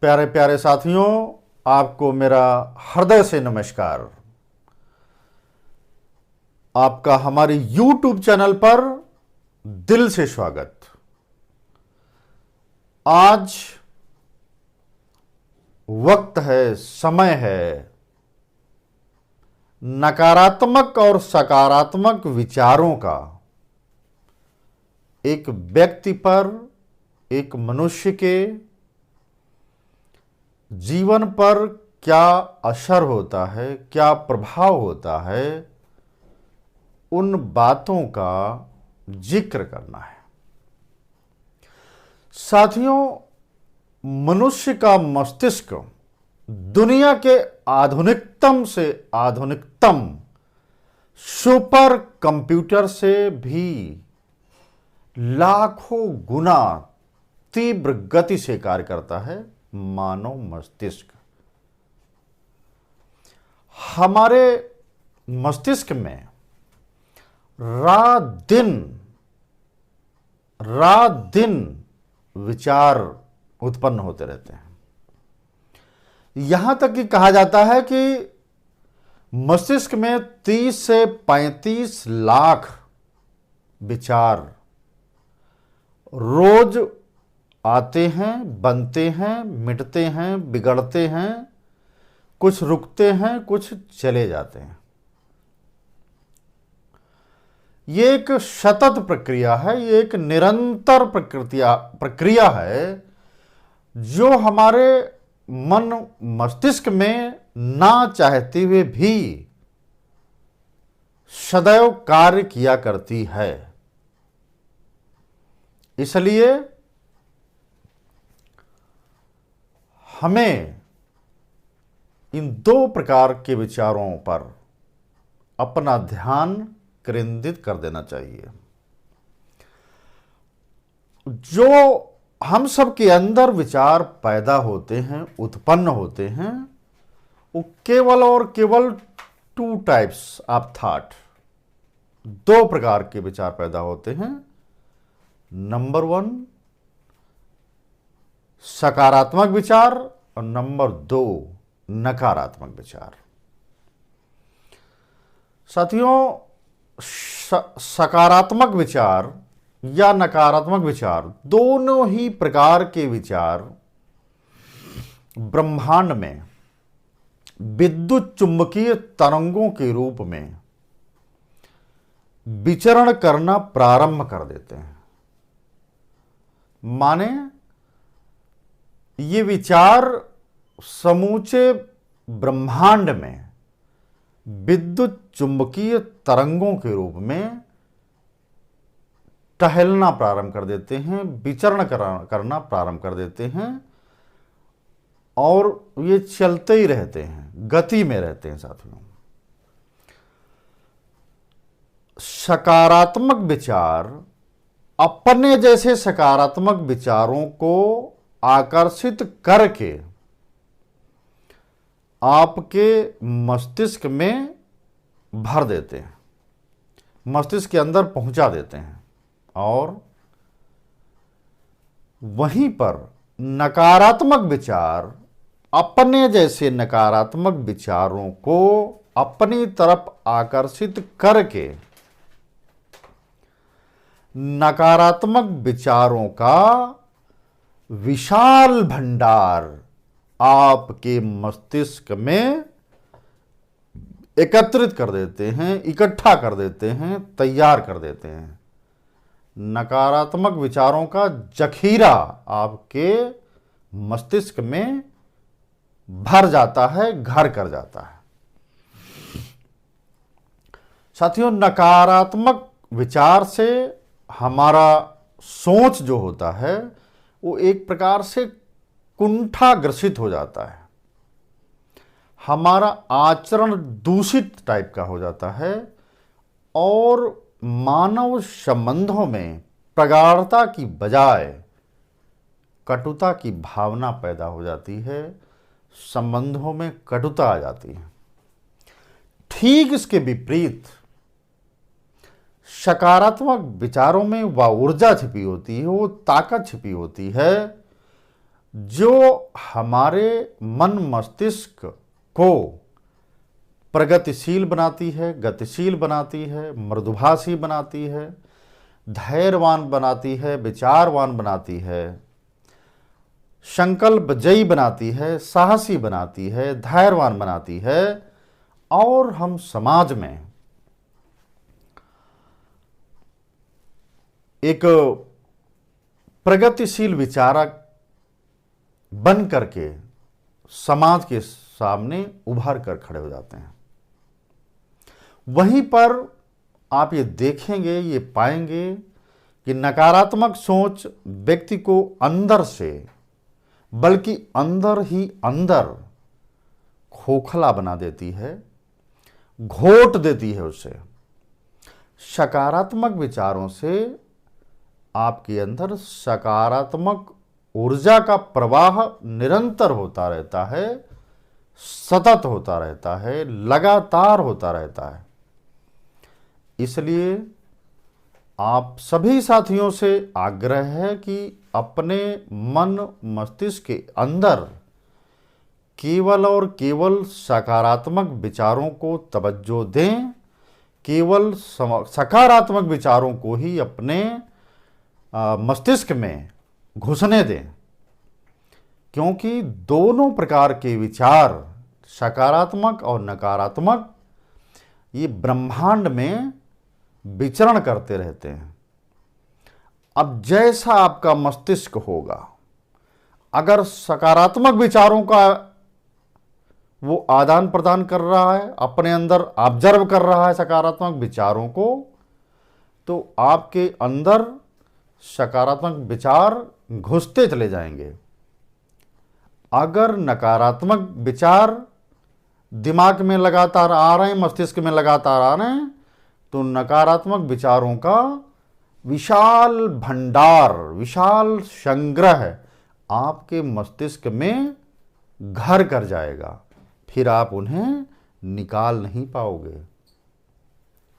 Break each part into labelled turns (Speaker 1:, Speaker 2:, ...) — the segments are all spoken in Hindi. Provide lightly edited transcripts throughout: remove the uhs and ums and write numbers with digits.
Speaker 1: प्यारे प्यारे साथियों, आपको मेरा हृदय से नमस्कार। आपका हमारे YouTube चैनल पर दिल से स्वागत। आज वक्त है, समय है नकारात्मक और सकारात्मक विचारों का एक व्यक्ति पर, एक मनुष्य के जीवन पर क्या असर होता है, क्या प्रभाव होता है, उन बातों का जिक्र करना है। साथियों, मनुष्य का मस्तिष्क दुनिया के आधुनिकतम से आधुनिकतम सुपर कंप्यूटर से भी लाखों गुना तीव्र गति से कार्य करता है। मानव मस्तिष्क, हमारे मस्तिष्क में रात दिन विचार उत्पन्न होते रहते हैं। यहां तक कि कहा जाता है कि मस्तिष्क में 30 से 35 लाख विचार रोज आते हैं, बनते हैं, मिटते हैं, बिगड़ते हैं, कुछ रुकते हैं, कुछ चले जाते हैं। ये एक सतत प्रक्रिया है, ये एक निरंतर प्रक्रिया है जो हमारे मन मस्तिष्क में ना चाहते हुए भी सदैव कार्य किया करती है। इसलिए हमें इन दो प्रकार के विचारों पर अपना ध्यान केंद्रित कर देना चाहिए। जो हम सब के अंदर विचार पैदा होते हैं, उत्पन्न होते हैं, वो केवल और केवल 2 टाइप्स ऑफ थॉट, 2 प्रकार के विचार पैदा होते हैं। नंबर 1 सकारात्मक विचार और नंबर 2 नकारात्मक विचार। साथियों, सकारात्मक विचार या नकारात्मक विचार, दोनों ही प्रकार के विचार ब्रह्मांड में विद्युत चुंबकीय तरंगों के रूप में विचरण करना प्रारंभ कर देते हैं। माने ये विचार समूचे ब्रह्मांड में विद्युत चुंबकीय तरंगों के रूप में टहलना प्रारंभ कर देते हैं, विचरण करना प्रारंभ कर देते हैं और ये चलते ही रहते हैं, गति में रहते हैं। साथियों, सकारात्मक विचार अपने जैसे सकारात्मक विचारों को आकर्षित करके आपके मस्तिष्क में भर देते हैं, मस्तिष्क के अंदर पहुंचा देते हैं और वहीं पर नकारात्मक विचार अपने जैसे नकारात्मक विचारों को अपनी तरफ आकर्षित करके नकारात्मक विचारों का विशाल भंडार आपके मस्तिष्क में एकत्रित कर देते हैं, इकट्ठा कर देते हैं, तैयार कर देते हैं। नकारात्मक विचारों का जखीरा आपके मस्तिष्क में भर जाता है, घर कर जाता है। साथियों, नकारात्मक विचार से हमारा सोच जो होता है वो एक प्रकार से कुंठाग्रसित हो जाता है, हमारा आचरण दूषित टाइप का हो जाता है और मानव संबंधों में प्रगाढ़ता की बजाय कटुता की भावना पैदा हो जाती है, संबंधों में कटुता आ जाती है। ठीक इसके विपरीत सकारात्मक विचारों में वह ऊर्जा छिपी होती है, वो ताकत छिपी होती है जो हमारे मन मस्तिष्क को प्रगतिशील बनाती है, गतिशील बनाती है, मृदुभाषी बनाती है, धैर्यवान बनाती है, विचारवान बनाती है, संकल्प जयी बनाती है, साहसी बनाती है, धैर्यवान बनाती है, और हम समाज में एक प्रगतिशील विचारक बन करके समाज के सामने उभर कर खड़े हो जाते हैं। वहीं पर आप ये देखेंगे, ये पाएंगे कि नकारात्मक सोच व्यक्ति को अंदर से, बल्कि अंदर ही अंदर खोखला बना देती है, घोट देती है उसे। सकारात्मक विचारों से आपके अंदर सकारात्मक ऊर्जा का प्रवाह निरंतर होता रहता है, सतत होता रहता है, लगातार होता रहता है। इसलिए आप सभी साथियों से आग्रह है कि अपने मन मस्तिष्क के अंदर केवल और केवल सकारात्मक विचारों को तवज्जो दें, केवल सकारात्मक विचारों को ही अपने मस्तिष्क में घुसने दें, क्योंकि दोनों प्रकार के विचार, सकारात्मक और नकारात्मक, ये ब्रह्मांड में विचरण करते रहते हैं। अब जैसा आपका मस्तिष्क होगा, अगर सकारात्मक विचारों का वो आदान प्रदान कर रहा है, अपने अंदर ऑब्जर्व कर रहा है सकारात्मक विचारों को, तो आपके अंदर सकारात्मक विचार घुसते चले जाएंगे। अगर नकारात्मक विचार दिमाग में लगातार आ रहे हैं, मस्तिष्क में लगातार आ रहे हैं, तो नकारात्मक विचारों का विशाल भंडार, विशाल संग्रह आपके मस्तिष्क में घर कर जाएगा, फिर आप उन्हें निकाल नहीं पाओगे।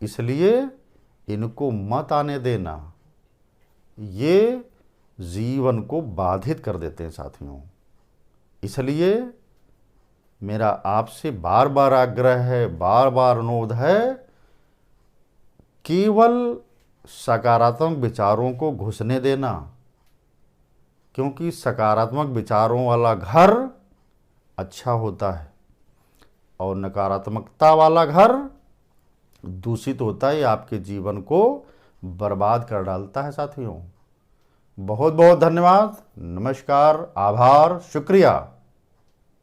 Speaker 1: इसलिए इनको मत आने देना, ये जीवन को बाधित कर देते हैं साथियों। इसलिए मेरा आपसे बार बार आग्रह है, बार बार अनुरोध है, केवल सकारात्मक विचारों को घुसने देना, क्योंकि सकारात्मक विचारों वाला घर अच्छा होता है और नकारात्मकता वाला घर दूषित होता है, आपके जीवन को बर्बाद कर डालता है साथियों। बहुत बहुत धन्यवाद, नमस्कार, आभार, शुक्रिया।